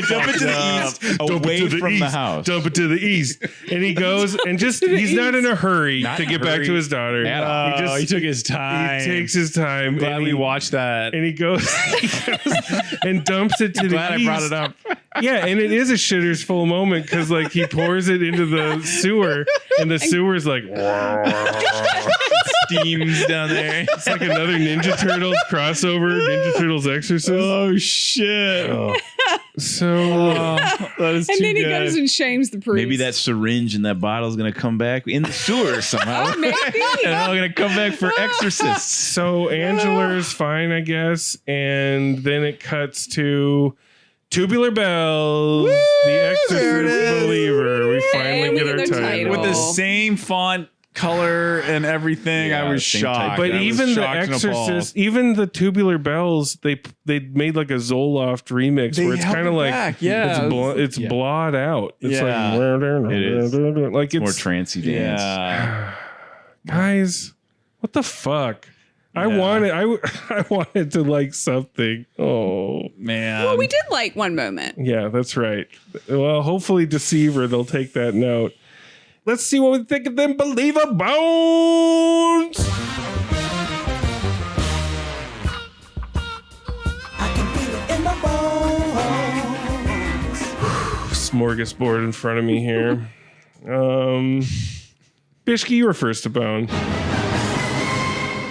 Dump it to the east, Dump it away to the from the east. house. Dump it to the east. And he goes and he's not in a hurry to get back to his daughter. He took his time. He takes his time. Glad and we he- watched that. and he goes and dumps it to the Glad east. I brought it up. Yeah, and it is a shitter's full moment because like he pours it into the sewer, and the sewer's like Steams down there. it's like another Ninja Turtles crossover, Ninja Turtles Exorcist. Oh shit! So That is And too then he good. goes and shames the priest. Maybe that syringe in that bottle is going to come back in the sewer somehow. Oh, maybe. And they're going to come back for exorcists. so Angela's fine, I guess, and then it cuts to Tubular Bells, The Exorcist Believer. We finally get our title. With the same font, color, and everything. I was shocked. But even The Exorcist, even the Tubular Bells, they made like a Zoloft remix where it's kind of like it's blawed out. It's like it is. Like it's more trancey dance. Yeah. Guys, what the fuck? I wanted to like something. Oh man. Well, we did like one moment. Yeah, that's right. Well, hopefully Deceiver, they'll take that note. Let's see what we think of them Believer Bones. I can feel it in my bones. Smorgasbord in front of me here. Bishke, you were first to bone.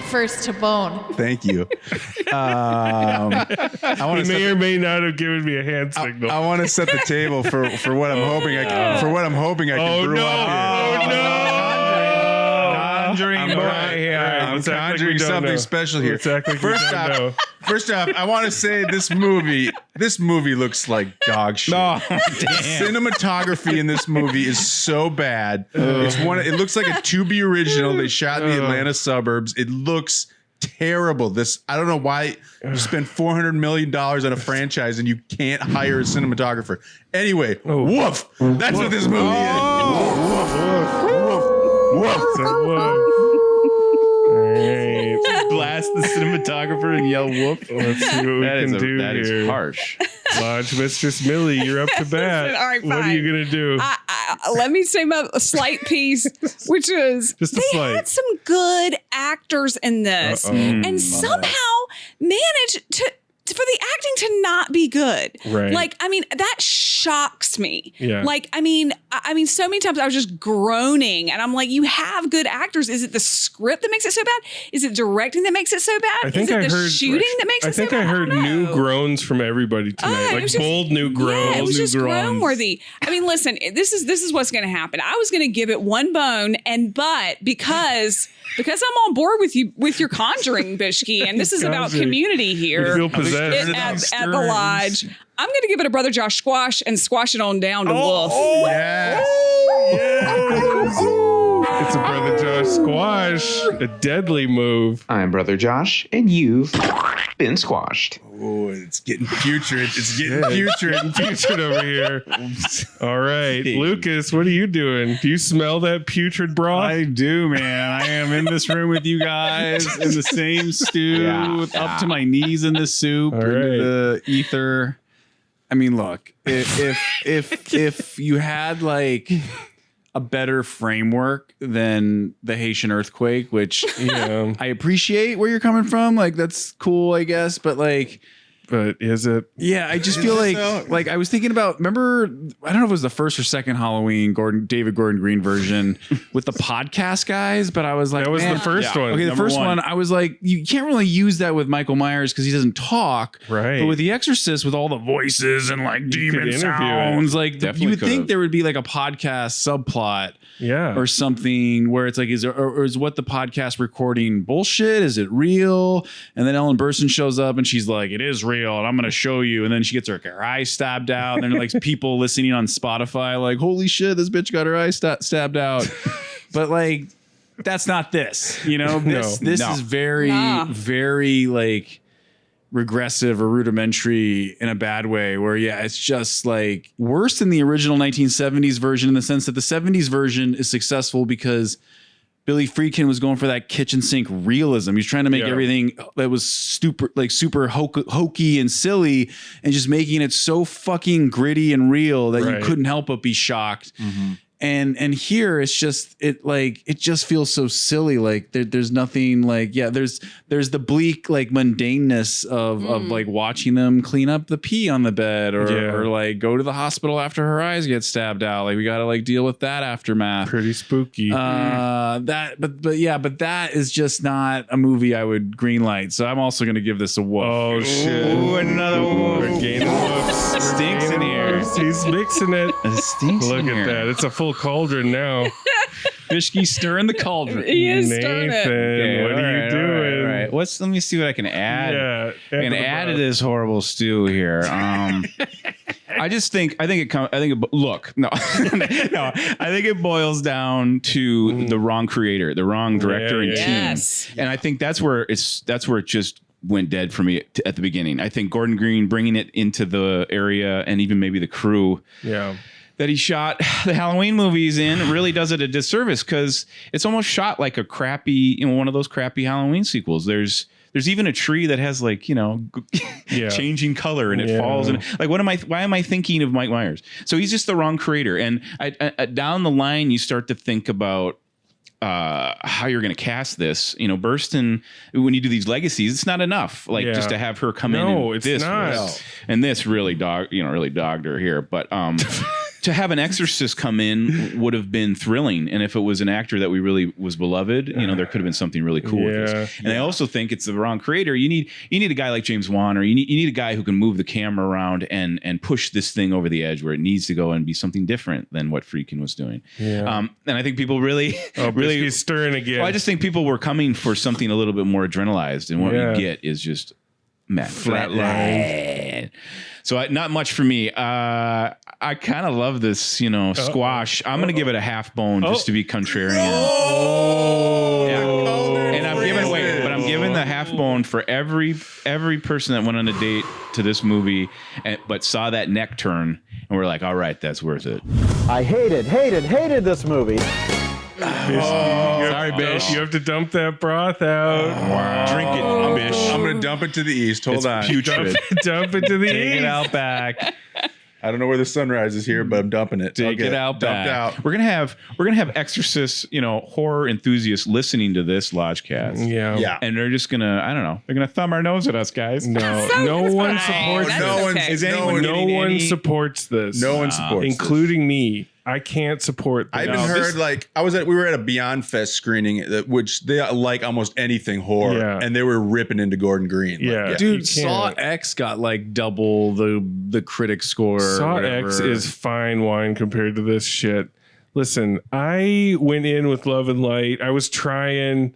First to bone. Thank you. He may or may not have given me a hand signal. I want to set the table for what I'm hoping I can brew up here. I'm conjuring something special here. First off, I want to say this movie looks like dog shit. Cinematography in this movie is so bad. It looks like a Tubi original they shot in the Atlanta suburbs. It looks terrible. I don't know why you spend $400 million on a franchise and you can't hire a cinematographer. Anyway, woof. That's what this movie is. Woof. Blast the cinematographer and yell whoop. Let's see what we can do that here. is harsh. Lodge Mistress Millie, you're up to bat. All right, fine. What are you going to do? Let me say a slight piece, which is Just a they slight. had some good actors in this and somehow managed for the acting to not be good. Right. Like, I mean, that shocks me. Yeah. Like, I mean, so many times I was just groaning and I'm like, you have good actors. Is it the script that makes it so bad? Is it directing that makes it so bad? Is it the shooting that makes it so bad? I heard new groans from everybody tonight. Like bold new groans. Yeah, it was just groan worthy. I mean, listen, this is what's going to happen. I was going to give it one bone, but because I'm on board with you with your conjuring, Bishke, and this is about community here. We feel possessed. At the lodge. I'm going to give it a Brother Josh squash and squash it on down to Wolf. Yes. It's a Brother Josh squash. A deadly move. I'm Brother Josh, and you've been squashed. Oh, it's getting putrid. It's getting putrid over here. All right. Lucas, what are you doing? Do you smell that putrid broth? I do, man. I am in this room with you guys in the same stew, up to my knees in the soup, the ether. I mean, look, if you had like a better framework than the Haitian earthquake, which I appreciate where you're coming from. Like, that's cool, I guess. But like, but is it? Yeah, I just feel like I was thinking about, remember, I don't know if it was the first or second Halloween David Gordon Green version with the podcast guys, but I was like, that was the first one. Okay, the first one, I was like, you can't really use that with Michael Myers because he doesn't talk. Right. But with The Exorcist, with all the voices and like demon sounds, like you would think there would be like a podcast subplot. Yeah. Or something where it's like, is what the podcast recording bullshit? Is it real? And then Ellen Burstyn shows up and she's like, it is real. And I'm going to show you. And then she gets her eye stabbed out. And then like people listening on Spotify, like, holy shit, this bitch got her eye stabbed out. But like, that's not this, you know, this is very, very like regressive or rudimentary in a bad way where it's just like worse than the original 1970s version in the sense that the 70s version is successful because Billy Friedkin was going for that kitchen sink realism. He's trying to make everything that was super hokey and silly and just making it so fucking gritty and real that you couldn't help but be shocked. Mm-hmm. And here it's just it just feels so silly. Like there's nothing like there's the bleak like mundaneness of like watching them clean up the pee on the bed or like go to the hospital after her eyes get stabbed out. Like we got to like deal with that aftermath. Pretty spooky. But that is just not a movie I would greenlight. So I'm also gonna give this a woof. Oh shit! Ooh, another woof. We're gaining woofs. Stinks in here. He's mixing it. It stinks. Look in at here. that. It's a full cauldron now. Bishke stirring the cauldron. He is stirring it. Nathan, what are you doing? All right. right. Let me see what I can add. Yeah, I can add to this horrible stew here. I think it boils down to the wrong creator, the wrong director and team. Yes. And I think that's where it just went dead for me at the beginning. I think Gordon Green bringing it into the area and even maybe the crew that he shot the Halloween movies in really does it a disservice, because it's almost shot like a crappy, one of those crappy Halloween sequels. There's even a tree that has changing color and it falls. And why am I thinking of Mike Myers? So he's just the wrong creator. And I down the line, you start to think about how you're going to cast this. Burstyn, when you do these legacies, it's not enough just to have her come in. No, it's not. And this really dogged her here. But to have an Exorcist come in would have been thrilling. And if it was an actor that we really was beloved, there could have been something really cool with this. And I also think it's the wrong creator. You need a guy like James Wan, or you need a guy who can move the camera around and push this thing over the edge where it needs to go and be something different than what Friedkin was doing. And I think people really he's stirring again. Well, I just think people were coming for something a little bit more adrenalized, and what you get is just flatline. So not much for me. I kind of love this, squash. I'm going to give it a half bone just to be contrarian. And I'm giving the half bone for every person that went on a date to this movie, but saw that neck turn and we're like, all right, that's worth it. I hated this movie. Sorry, Bish. You have to dump that broth out. Drink it, Bish. I'm going to dump it to the east. Hold on. Putrid. Dump it to the east. Take it out back. I don't know where the sunrise is here, but I'm dumping it. Take it out back. Out. We're gonna have Exorcist, horror enthusiasts listening to this Lodgecast. Yeah. And they're just gonna, I don't know, they're gonna thumb our nose at us, guys. No one supports this. No one supports this. No one supports this. Including me. I can't support this. I even heard we were at a Beyond Fest screening, which they like almost anything horror, and they were ripping into Gordon Green. Dude, Saw X got double the critic score. Saw X is fine wine compared to this shit. Listen, I went in with love and light. I was trying,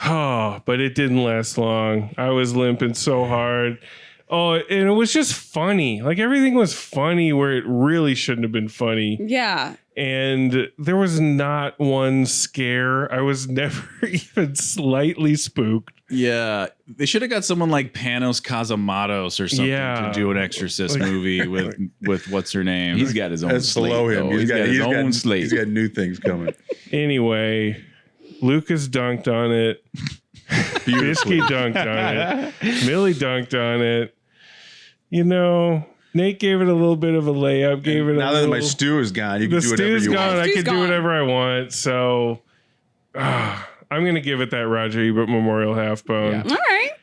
but it didn't last long. I was limping so hard. Oh, and it was just funny. Everything was funny where it really shouldn't have been funny. Yeah. And there was not one scare. I was never even slightly spooked. Yeah. They should have got someone like Panos Cosmatos or something to do an Exorcist movie with what's her name. He's got his own slate. Below him. He's got his own slate. He's got new things coming. Anyway, Lucas dunked on it. Bisky dunked on it. Millie dunked on it. Nate gave it a little bit of a layup. Now that my stew is gone, you can do whatever you want. I can do whatever I want. So I'm going to give it that Roger Ebert Memorial half bone. Yeah.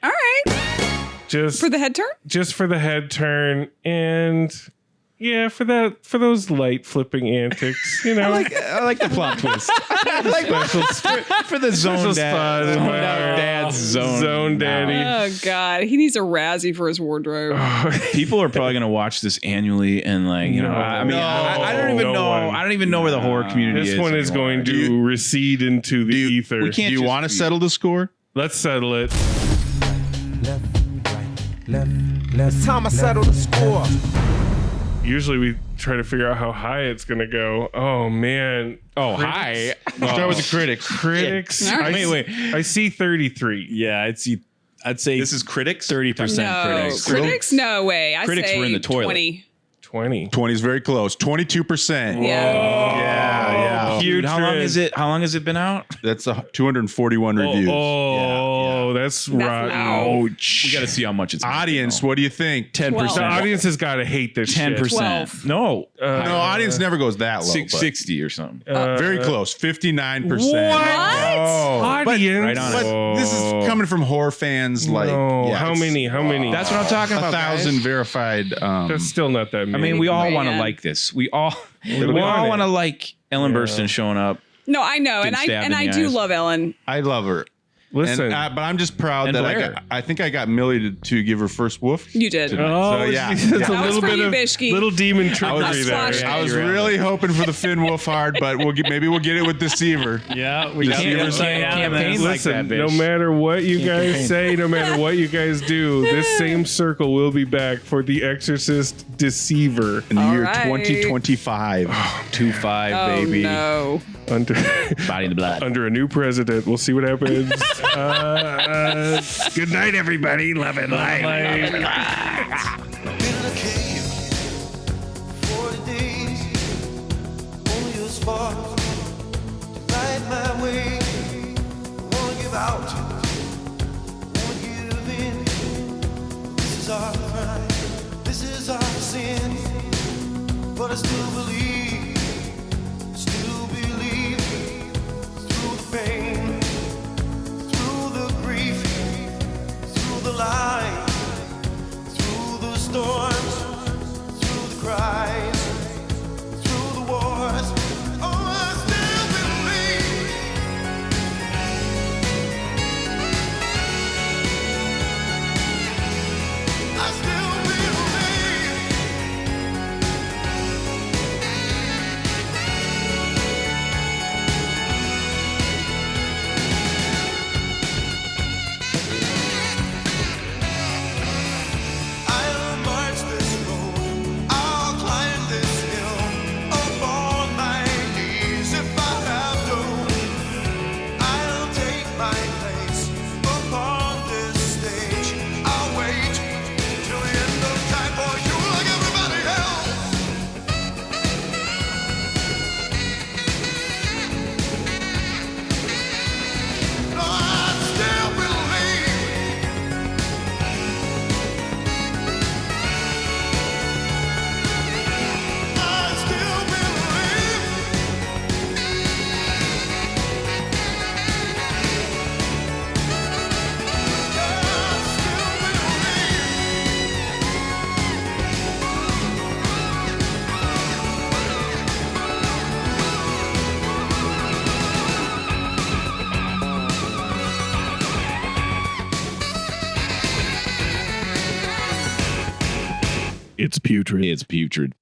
All right. Just for the head turn? Just for the head turn. And for those light flipping antics, I like the plot twist. for the zone dad's zone daddy. Oh God, he needs a Razzie for his wardrobe. People are probably gonna watch this annually, and I don't even know where the horror community is. This one is going to recede into the ether. Do you want to settle the score? Let's settle it. Left. It's time I settle the score. Usually we try to figure out how high it's going to go. Oh, man. Oh, high. Start with the critics. Critics. Right. Wait. I see 33. Yeah, I'd say this is critics? 30% No, critics. critics? No way. Critics say were in the toilet. 20. 20 is very close. 22%. Yeah. Dude, how long has it been out? That's 241 reviews. That's right. Ouch. We got to see how much it's audience. What do you think? 10%. The audience has got to hate this 10%. shit. No. Audience never goes that low. 60 or something. Very close. 59%. What? Audience? Right on but this is coming from horror fans. How many? That's what I'm talking about. 1,000 verified. That's still not that many. I mean, we all want to like this. We all want to like Ellen Burstyn showing up. No, I know, and I do love Ellen. I love her. Listen, but I'm just proud And that Blair. I think I got Millie to give her first woof. You did. Oh, So, yeah. it's a That was little for bit you, of Bishki. little demon trickery there. I was really hoping for the Finn Wolfhard, but maybe we'll get it with Deceiver. Yeah, we Deceiver's campaign like Listen, that, no bitch. matter what you guys campaign. say, no matter what you guys do, this same circle will be back for The Exorcist Deceiver in the year right. 2025. 2-5, Oh baby. no. under Body in the blood. under a new president. We'll see what happens. Good night, everybody. Love and light. Been in a cave 40 days, only a spark to light my way. Wanna give out, wanna give in. This is our crime, this is our sin. But I still believe through the pain, through the grief, through the light, through the storms, through the cries, through the wars. Oh, I still believe. I still believe. I'll march this road, I'll climb this hill, up on my knees if I have to. I'll take my place upon this stage. I'll wait till the end of time for you like everybody else. No, I still believe. I still believe. I still believe. It's putrid. It's putrid.